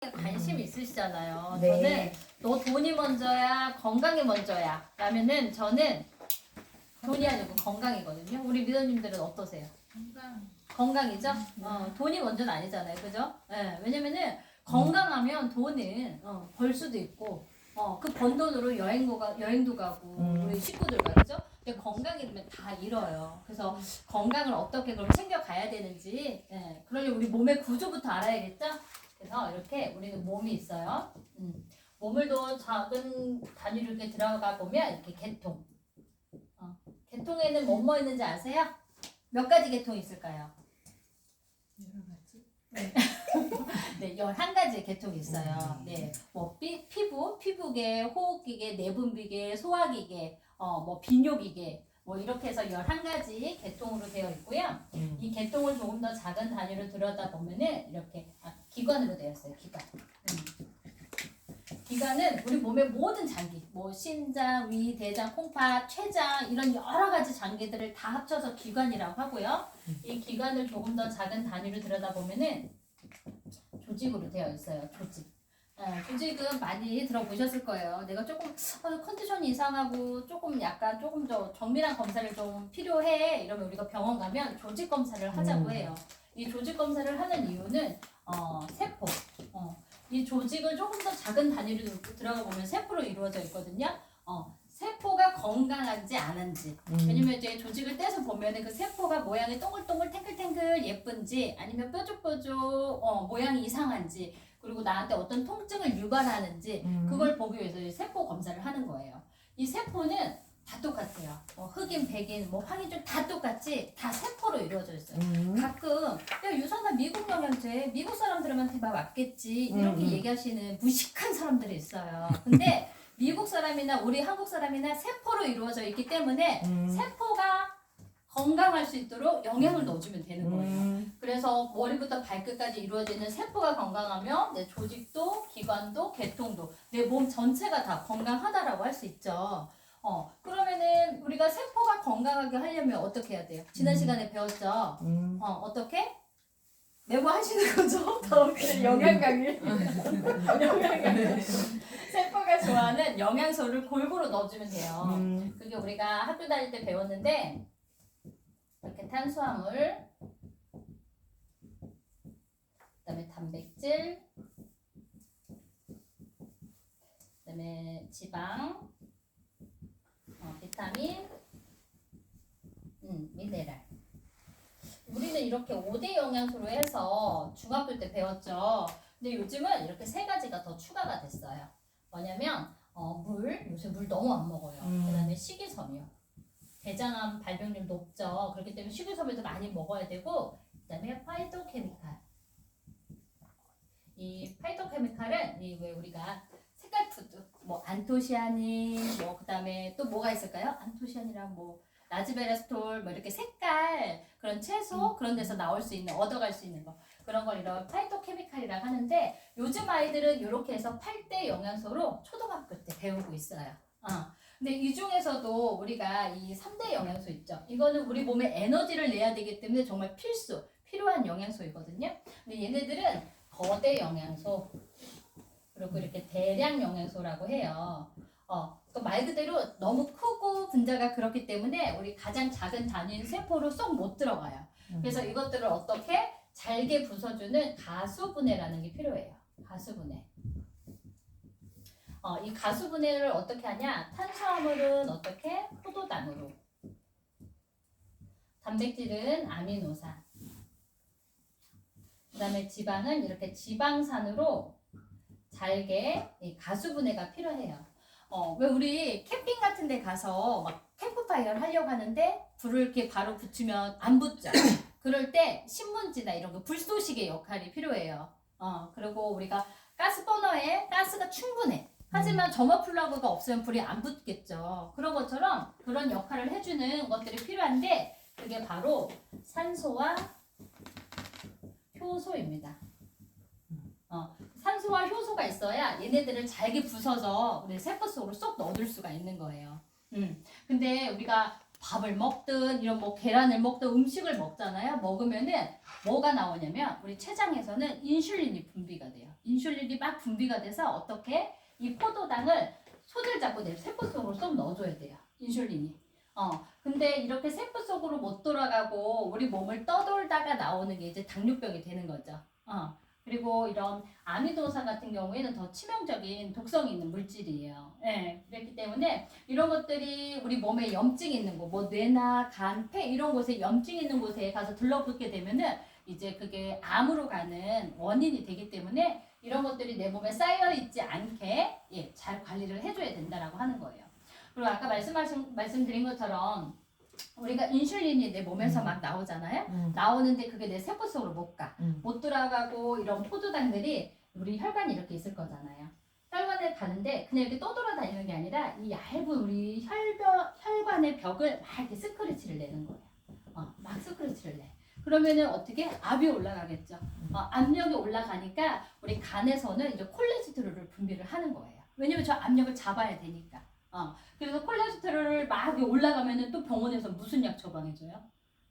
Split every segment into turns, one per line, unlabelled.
관심이 있으시잖아요.
네.
저는 너 돈이 먼저야, 건강이 먼저야. 라면은 저는 돈이 아니고 건강이거든요. 우리 리더님들은 어떠세요? 건강이죠? 돈이 먼저는 아니잖아요. 그죠? 예, 왜냐면은 건강하면 돈은 벌 수도 있고, 그 번 돈으로 여행도 가고, 우리 식구들과, 그죠? 근데 건강이 되면 다 잃어요. 그래서 건강을 어떻게 그럼 챙겨가야 되는지, 그러려면 우리 몸의 구조부터 알아야겠죠? 그래서 이렇게 우리는 몸이 있어요. 몸을 더 작은 단위로 이렇게 들어가 보면 이렇게 개통. 개통에는 뭐 있는지 아세요? 몇 가지 개통이 있을까요?
여러 가지.
네, 11가지 개통이 있어요. 네, 뭐 피부계, 호흡기계, 내분비계, 소화기계, 뭐 비뇨기계, 뭐 이렇게 해서 11가지 개통으로 되어 있고요. 이 개통을 조금 더 작은 단위로 들여다보면은 이렇게 기관으로 되어 있어요. 기관. 기관은 우리 몸의 모든 장기, 뭐 심장, 위, 대장, 콩팥, 췌장 이런 여러 가지 장기들을 다 합쳐서 기관이라고 하고요. 이 기관을 조금 더 작은 단위로 들여다보면은 조직으로 되어 있어요. 조직. 조직은 많이 들어보셨을 거예요. 내가 조금 컨디션이 이상하고 조금 더 정밀한 검사를 좀 필요해. 이러면 우리가 병원 가면 조직 검사를 하자고 해요. 이 조직 검사를 하는 이유는 세포. 이 조직을 조금 더 작은 단위로 들어가 보면 세포로 이루어져 있거든요. 세포가 건강한지 아닌지. 왜냐면 이제 조직을 떼서 보면은 그 세포가 모양이 동글동글 탱글탱글 예쁜지 아니면 뾰족뾰족 모양이 이상한지 그리고 나한테 어떤 통증을 유발하는지 그걸 보기 위해서 이 세포 검사를 하는 거예요. 이 세포는 다 똑같아요. 흑인, 백인, 뭐 황인종 다 똑같이 다 세포로 이루어져 있어요. 가끔 야 유산균 미국 영양제 미국 사람들한테 맞겠지 이렇게 얘기하시는 무식한 사람들이 있어요. 근데 미국 사람이나 우리 한국 사람이나 세포로 이루어져 있기 때문에 세포가 건강할 수 있도록 영양을 넣어주면 되는 거예요. 그래서 머리부터 발끝까지 이루어져 있는 세포가 건강하면 내 조직도 기관도 개통도 내 몸 전체가 다 건강하다라고 할 수 있죠. 그러면은 우리가 세포가 건강하게 하려면 어떻게 해야 돼요? 지난 시간에 배웠죠? 어떻게? 매번 하시는 거죠? 다음 주 영양 강의. 영양 강의. 세포가 좋아하는 영양소를 골고루 넣어주면 돼요. 그게 우리가 학교 다닐 때 배웠는데 이렇게 탄수화물, 그다음에 단백질, 그다음에 지방, 비타민, 미네랄. 우리는 이렇게 5대 영양소로 해서 중학교 때 배웠죠. 근데 요즘은 이렇게 3가지가 더 추가가 됐어요. 뭐냐면 요새 물 너무 안 먹어요. 그다음에 식이섬유. 대장암 발병률 높죠. 그렇기 때문에 식이섬유도 많이 먹어야 되고 그다음에 파이토케미칼. 이 파이토케미칼은 왜 우리가 색깔 푸드 뭐 안토시아닌 뭐 그다음에 또 뭐가 있을까요? 안토시아닌이랑 뭐 라즈베라스톨 뭐 이렇게 색깔 그런 채소 그런 데서 나올 수 있는 얻어갈 수 있는 거 그런 걸 이런 파이토케미칼이라고 하는데 요즘 아이들은 이렇게 해서 8대 영양소로 초등학교 때 배우고 있어요. 근데 이 중에서도 우리가 이 3대 영양소 있죠. 이거는 우리 몸에 에너지를 내야 되기 때문에 정말 필요한 영양소이거든요. 근데 얘네들은 거대 영양소 그리고 이렇게 대량 영양소라고 해요. 말 그대로 너무 크고 분자가 그렇기 때문에 우리 가장 작은 단위인 세포로 쏙 못 들어가요. 그래서 이것들을 어떻게 잘게 부숴주는 가수분해라는 게 필요해요. 가수분해. 이 가수분해를 어떻게 하냐? 탄수화물은 어떻게? 포도당으로. 단백질은 아미노산. 그 다음에 지방은 이렇게 지방산으로 잘게 가수분해가 필요해요. 왜 우리 캠핑 같은 데 가서 막 캠프파이어를 하려고 하는데 불을 이렇게 바로 붙이면 안 붙죠. 그럴 때 신문지나 이런 거 불쏘시개 역할이 필요해요. 그리고 우리가 가스버너에 가스가 충분해. 하지만 점화 플러그가 없으면 불이 안 붙겠죠. 그런 것처럼 그런 역할을 해주는 것들이 필요한데 그게 바로 산소와 효소입니다. 산소와 효소가 있어야 얘네들을 잘게 부숴서 우리 세포 속으로 쏙 넣어둘 수가 있는 거예요. 근데 우리가 밥을 먹든 이런 뭐 계란을 먹든 음식을 먹잖아요. 먹으면은 뭐가 나오냐면 우리 췌장에서는 인슐린이 분비가 돼요. 인슐린이 막 분비가 돼서 어떻게 이 포도당을 손을 잡고 내 세포 속으로 쏙 넣어줘야 돼요. 인슐린이. 근데 이렇게 세포 속으로 못 돌아가고 우리 몸을 떠돌다가 나오는 게 이제 당뇨병이 되는 거죠. 그리고 이런 아미노산 같은 경우에는 더 치명적인 독성이 있는 물질이에요. 예, 그렇기 때문에 이런 것들이 우리 몸에 염증이 있는 곳, 뭐 뇌나 간, 폐 이런 곳에 염증이 있는 곳에 가서 둘러붙게 되면은 이제 그게 암으로 가는 원인이 되기 때문에 이런 것들이 내 몸에 쌓여 있지 않게 잘 관리를 해줘야 된다라고 하는 거예요. 그리고 아까 말씀드린 것처럼 우리가 인슐린이 내 몸에서 막 나오잖아요. 나오는데 그게 내 세포 속으로 못 가. 못 들어가고 이런 포도당들이 우리 혈관이 이렇게 있을 거잖아요. 혈관에 가는데 그냥 이렇게 떠돌아다니는 게 아니라 이 얇은 우리 혈관의 벽을 막 이렇게 스크래치를 내는 거예요. 막 스크래치를 내. 그러면은 어떻게 압이 올라가겠죠. 압력이 올라가니까 우리 간에서는 이제 콜레스테롤을 분비를 하는 거예요. 왜냐면 저 압력을 잡아야 되니까. 그래서 콜레스테롤을 막 올라가면은 또 병원에서 무슨 약 처방해줘요?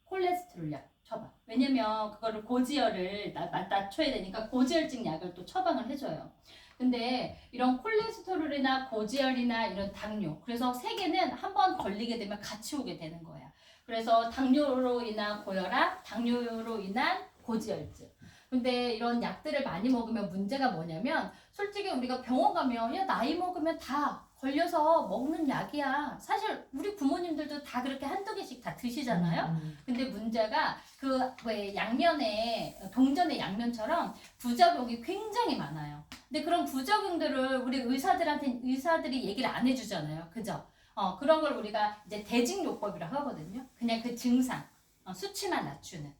콜레스테롤 약 처방. 왜냐면 그거를 고지혈을 낮춰야 되니까 고지혈증 약을 또 처방을 해줘요. 근데 이런 콜레스테롤이나 고지혈이나 이런 당뇨, 그래서 세 개는 한번 걸리게 되면 같이 오게 되는 거야. 그래서 당뇨로 인한 고혈압, 당뇨로 인한 고지혈증. 근데 이런 약들을 많이 먹으면 문제가 뭐냐면 솔직히 우리가 병원 가면 야 나이 먹으면 다 걸려서 먹는 약이야. 사실 우리 부모님들도 다 그렇게 한두 개씩 다 드시잖아요. 근데 문제가 그 왜 양면에 동전의 양면처럼 부작용이 굉장히 많아요. 근데 그런 부작용들을 우리 의사들이 얘기를 안 해주잖아요. 그죠? 그런 걸 우리가 이제 대증요법이라고 하거든요. 그냥 그 증상, 수치만 낮추는.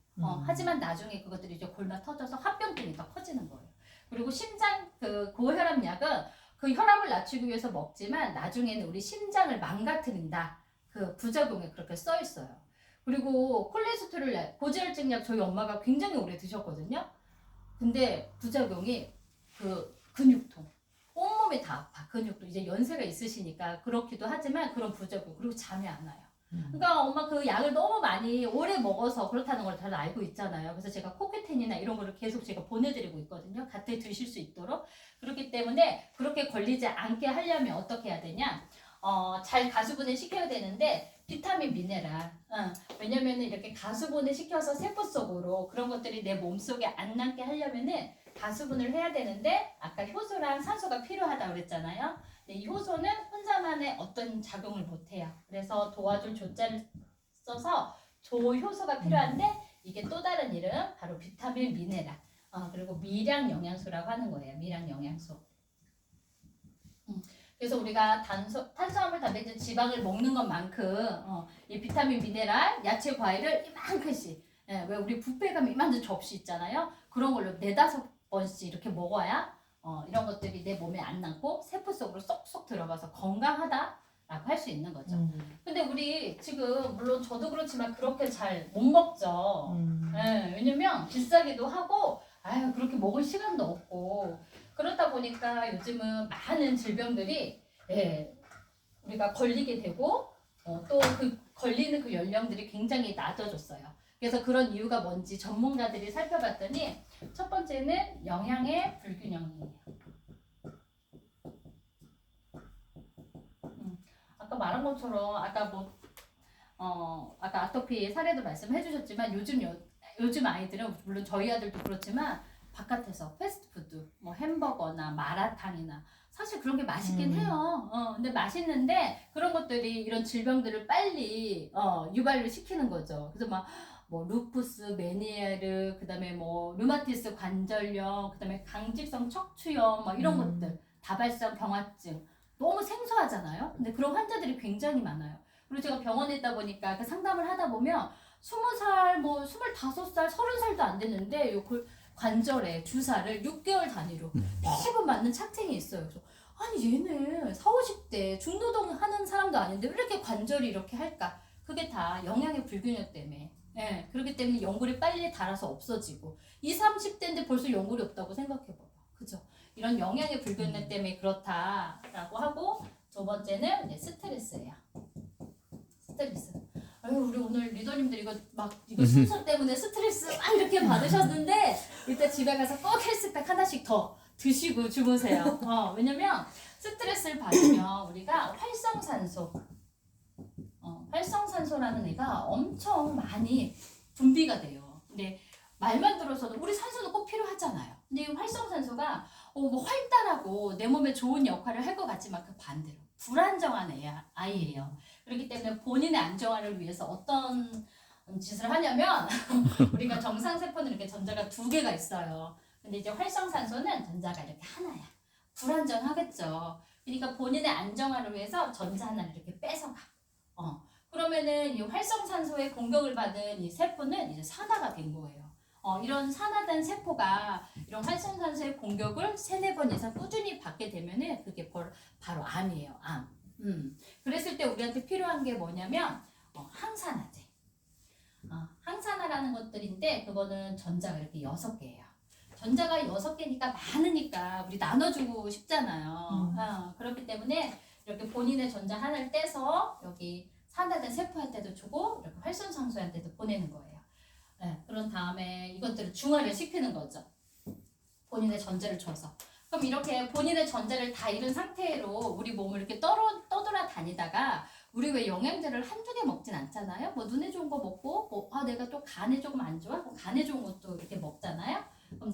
하지만 나중에 그것들이 이제 골마 터져서 합병증이 더 커지는 거예요. 그리고 심장 그 고혈압 약은 그 혈압을 낮추기 위해서 먹지만 나중에는 우리 심장을 망가뜨린다. 그 부작용에 그렇게 써 있어요. 그리고 콜레스테롤 고지혈증 약 저희 엄마가 굉장히 오래 드셨거든요. 근데 부작용이 그 근육통. 온몸이 다 아파. 근육도 이제 연세가 있으시니까 그렇기도 하지만 그런 부작용. 그리고 잠이 안 와요. 그러니까 엄마 그 약을 너무 많이 오래 먹어서 그렇다는 걸 다들 알고 있잖아요. 그래서 제가 코큐텐이나 이런 거를 계속 제가 보내드리고 있거든요. 같이 드실 수 있도록. 그렇기 때문에 그렇게 걸리지 않게 하려면 어떻게 해야 되냐? 잘 가수분해 시켜야 되는데 비타민 미네랄. 왜냐면은 이렇게 가수분해 시켜서 세포 속으로 그런 것들이 내 몸속에 안 남게 하려면은 가수분을 해야 되는데 아까 효소랑 산소가 필요하다고 그랬잖아요. 이 효소는 혼자만의 어떤 작용을 못해요. 그래서 도와줄 조자를 써서 조효소가 필요한데 이게 또 다른 이름 바로 비타민 미네랄. 그리고 미량 영양소라고 하는 거예요. 미량 영양소. 그래서 우리가 탄수화물, 단백질, 지방을 먹는 것만큼 이 비타민 미네랄, 야채, 과일을 이만큼씩 왜 우리 뷔페 가면 이만한 접시 있잖아요. 그런 걸로 4-5번씩 이렇게 먹어야 이런 것들이 내 몸에 안 남고 세포 속으로 쏙쏙 들어가서 건강하다라고 할 수 있는 거죠. 근데 우리 지금 물론 저도 그렇지만 그렇게 잘 못 먹죠. 왜냐면 비싸기도 하고 그렇게 먹을 시간도 없고 그렇다 보니까 요즘은 많은 질병들이 우리가 걸리게 되고 또 그 걸리는 그 연령들이 굉장히 낮아졌어요. 그래서 그런 이유가 뭔지 전문가들이 살펴봤더니 첫 번째는 영양의 불균형이에요. 아까 말한 것처럼 아까 아까 아토피 사례도 말씀해 주셨지만 요즘 아이들은 물론 저희 아들도 그렇지만 바깥에서 패스트푸드 뭐 햄버거나 마라탕이나 사실 그런 게 맛있긴 해요. 근데 맛있는데 그런 것들이 이런 질병들을 빨리 유발을 시키는 거죠. 그래서 뭐 루푸스, 메니에르, 그다음에 뭐 류마티스 관절염, 그다음에 강직성 척추염 뭐 이런 것들, 다발성 경화증 너무 생소하잖아요. 근데 그런 환자들이 굉장히 많아요. 그리고 제가 병원에 있다 보니까 그 상담을 하다 보면 20살, 뭐 25살, 30살도 안 됐는데 요 관절에 주사를 6개월 단위로 매번 맞는 착쟁이 있어요. 그래서 아니 얘는 40, 50대 중노동 하는 사람도 아닌데 왜 이렇게 관절이 이렇게 할까? 그게 다 영양의 불균형 때문에. 그렇기 때문에 연골이 빨리 닳아서 없어지고 20, 30대인데 벌써 연골이 없다고 생각해봐봐. 그죠? 이런 영양의 불균형 때문에 그렇다라고 하고 두 번째는 스트레스예요. 스트레스. 아유 우리 오늘 리더님들 이거 순서 때문에 스트레스 막 이렇게 받으셨는데 이따 집에 가서 꼭 헬스팩 하나씩 더 드시고 주무세요. 왜냐면 스트레스를 받으면 우리가 활성산소라는 애가 엄청 많이 분비가 돼요. 근데 말만 들어서도 우리 산소는 꼭 필요하잖아요. 근데 이 활성산소가 뭐 활달하고 내 몸에 좋은 역할을 할 것 같지만 그 반대로 불안정한 아이예요. 그렇기 때문에 본인의 안정화를 위해서 어떤 짓을 하냐면 우리가 정상세포는 이렇게 전자가 2개가 있어요. 근데 이제 활성산소는 전자가 이렇게 하나야. 불안정하겠죠. 그러니까 본인의 안정화를 위해서 전자 하나를 이렇게 뺏어가. 그러면은 이 활성산소의 공격을 받은 이 세포는 이제 산화가 된 거예요. 이런 산화된 세포가 이런 활성산소의 공격을 3-4번 이상 꾸준히 받게 되면은 그게 바로 암이에요. 암. 그랬을 때 우리한테 필요한 게 뭐냐면 항산화제. 항산화라는 것들인데 그거는 전자가 이렇게 6개예요. 전자가 6개니까 많으니까 우리 나눠주고 싶잖아요. 그렇기 때문에 이렇게 본인의 전자 하나를 떼서 여기 산화된 세포한테도 주고 이렇게 활성산소한테도 보내는 거예요. 네, 그런 다음에 이것들을 중화를 시키는 거죠. 본인의 전자를 줘서. 그럼 이렇게 본인의 전자를 다 잃은 상태로 우리 몸을 이렇게 떠돌아 다니다가 우리 왜 영양제를 1-2개 먹진 않잖아요. 뭐 눈에 좋은 거 먹고 내가 또 간에 조금 안 좋아? 간에 좋은 것도 이렇게 먹잖아요. 그럼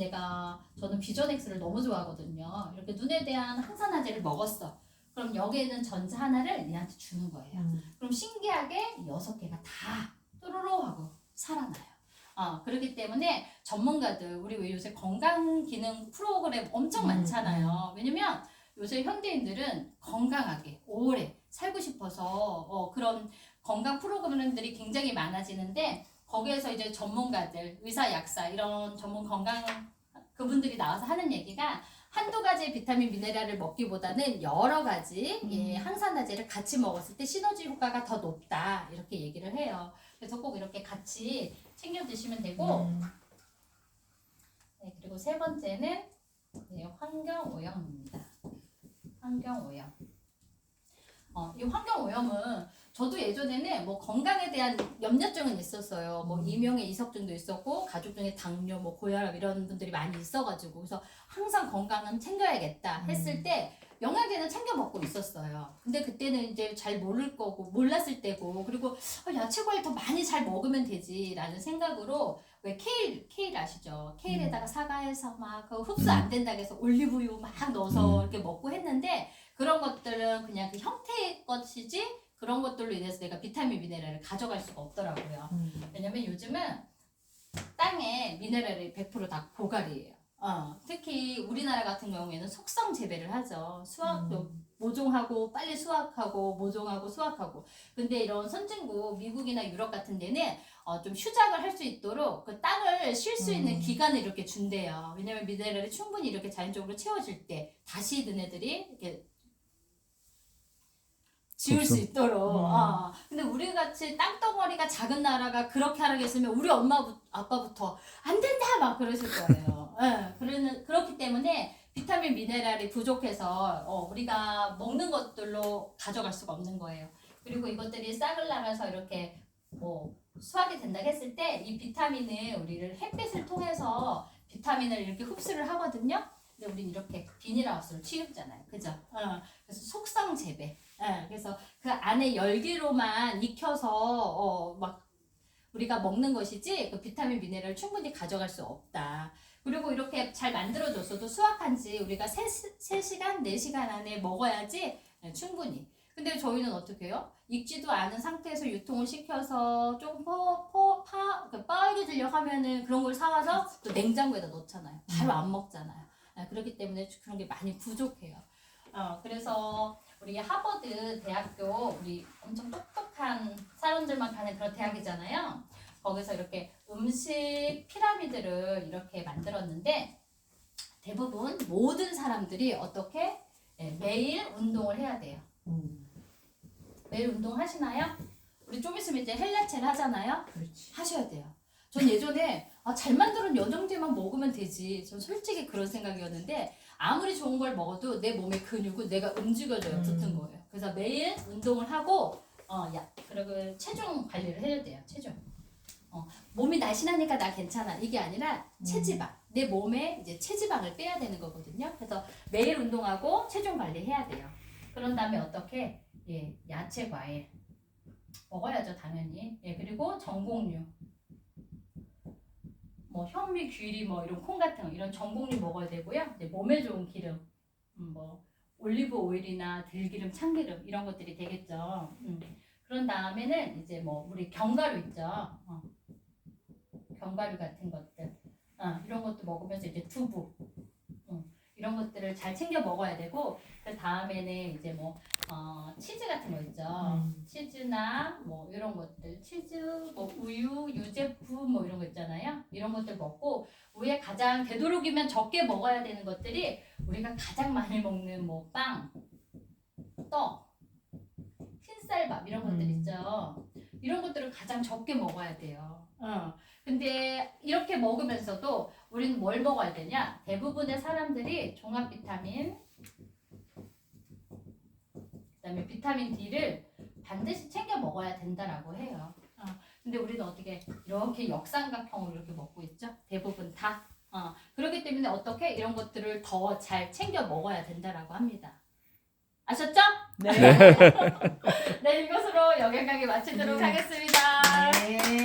저는 비전엑스를 너무 좋아하거든요. 이렇게 눈에 대한 항산화제를 먹었어. 그럼 여기에는 전자 하나를 얘한테 주는 거예요. 그럼 신기하게 6개가 다 또로로 하고 살아나요. 그렇기 때문에 전문가들 우리 왜 요새 건강기능 프로그램 엄청 많잖아요. 왜냐면 요새 현대인들은 건강하게 오래 살고 싶어서 그런 건강 프로그램들이 굉장히 많아지는데 거기에서 이제 전문가들 의사 약사 이런 전문 건강 그분들이 나와서 하는 얘기가 1-2가지의 비타민 미네랄을 먹기보다는 여러 가지 항산화제를 같이 먹었을 때 시너지 효과가 더 높다 이렇게 얘기를 해요. 그래서 꼭 이렇게 같이 챙겨 드시면 되고 네, 그리고 3번째는 환경오염입니다. 환경오염. 이 환경오염은 저도 예전에는 뭐 건강에 대한 염려증은 있었어요. 뭐 이명의 이석증도 있었고 가족 중에 당뇨, 뭐 고혈압 이런 분들이 많이 있어가지고 그래서 항상 건강은 챙겨야겠다 했을 때 영양제는 챙겨 먹고 있었어요. 근데 그때는 이제 잘 몰랐을 때고 그리고 야채 과일 더 많이 잘 먹으면 되지라는 생각으로 왜 케일 아시죠? 케일에다가 사과해서 막 흡수 안 된다고 해서 올리브유 막 넣어서 이렇게 먹고 했는데 그런 것들은 그냥 그 형태의 것이지 그런 것들로 인해서 내가 비타민 미네랄을 가져갈 수가 없더라고요. 왜냐면 요즘은 땅에 미네랄이 100%다 고갈이에요. 특히 우리나라 같은 경우에는 속성 재배를 하죠. 모종하고 빨리 수확하고 모종하고 수확하고. 근데 이런 선진국 미국이나 유럽 같은 데는 좀 휴작을 할 수 있도록 그 땅을 쉴 수 있는 기간을 이렇게 준대요. 왜냐면 미네랄이 충분히 이렇게 자연적으로 채워질 때 다시 너네들이 이렇게 지을 수 있도록. 근데 우리 같이 땅덩어리가 작은 나라가 그렇게 하라겠으면 우리 아빠부터 안 된다 막 그러실 거예요. 그렇기 때문에 비타민 미네랄이 부족해서 우리가 먹는 것들로 가져갈 수가 없는 거예요. 그리고 이것들이 싹을 나가서 이렇게 뭐 수확이 된다고 했을 때 이 비타민은 우리를 햇빛을 통해서 비타민을 이렇게 흡수를 하거든요. 근데 우린 이렇게 비닐하우스를 치우잖아요. 그죠? 그래서 속성 재배. 그래서 그 안에 열기로만 익혀서 막 우리가 먹는 것이지 그 비타민 미네랄을 충분히 가져갈 수 없다. 그리고 이렇게 잘 만들어줬어도 수확한 지 우리가 3시간, 4시간 안에 먹어야지 충분히. 근데 저희는 어떻게 해요? 익지도 않은 상태에서 유통을 시켜서 좀 빨개지려고 하면은 그런 걸 사와서 또 냉장고에다 넣잖아요. 바로 안 먹잖아요. 그렇기 때문에 그런 게 많이 부족해요. 그래서 우리 하버드 대학교 우리 엄청 똑똑한 사람들만 가는 그런 대학이잖아요. 거기서 이렇게 음식 피라미드를 이렇게 만들었는데 대부분 모든 사람들이 어떻게 매일 운동을 해야 돼요. 매일 운동 하시나요? 우리 좀 있으면 이제 헬라체를 하잖아요.
그렇지.
하셔야 돼요. 전 예전에 잘 만들은 영양제만 먹으면 되지. 전 솔직히 그런 생각이었는데 아무리 좋은 걸 먹어도 내 몸의 근육은 내가 움직여줘야 붙은 거예요. 그래서 매일 운동을 하고 그리고 체중 관리를 해야 돼요. 체중. 몸이 날씬하니까 나 괜찮아. 이게 아니라 체지방. 내 몸에 이제 체지방을 빼야 되는 거거든요. 그래서 매일 운동하고 체중 관리해야 돼요. 그런 다음에 어떻게? 예, 야채, 과일 먹어야죠, 당연히. 예, 그리고 전곡류. 뭐 현미, 귀리, 뭐 이런 콩 같은 거, 이런 전곡류 먹어야 되고요. 이제 몸에 좋은 기름, 뭐 올리브 오일이나 들기름, 참기름 이런 것들이 되겠죠. 그런 다음에는 이제 뭐 우리 견과류 있죠. 견과류 같은 것들, 이런 것도 먹으면서 이제 두부, 이런 것들을 잘 챙겨 먹어야 되고, 그 다음에는 이제 뭐 치즈 같은 거 있죠. 치즈나 뭐 이런 것들, 치즈, 뭐 우유, 유제품 뭐 이런 거 있잖아요. 이런 것들 먹고, 우리가 가장 되도록이면 적게 먹어야 되는 것들이 우리가 가장 많이 먹는 뭐 빵, 떡, 흰쌀밥 이런 것들 있죠. 이런 것들을 가장 적게 먹어야 돼요. 근데 이렇게 먹으면서도 우리는 뭘 먹어야 되냐? 대부분의 사람들이 종합 비타민, 그다음에 비타민 D를 반드시 챙겨 먹어야 된다라고 해요. 근데 우리는 어떻게 이렇게 역삼각형으로 이렇게 먹고 있죠? 대부분 다. 그렇기 때문에 어떻게 이런 것들을 더 잘 챙겨 먹어야 된다라고 합니다. 아셨죠?
네.
네, 이것으로 영양 강의 마치도록 하겠습니다.
네.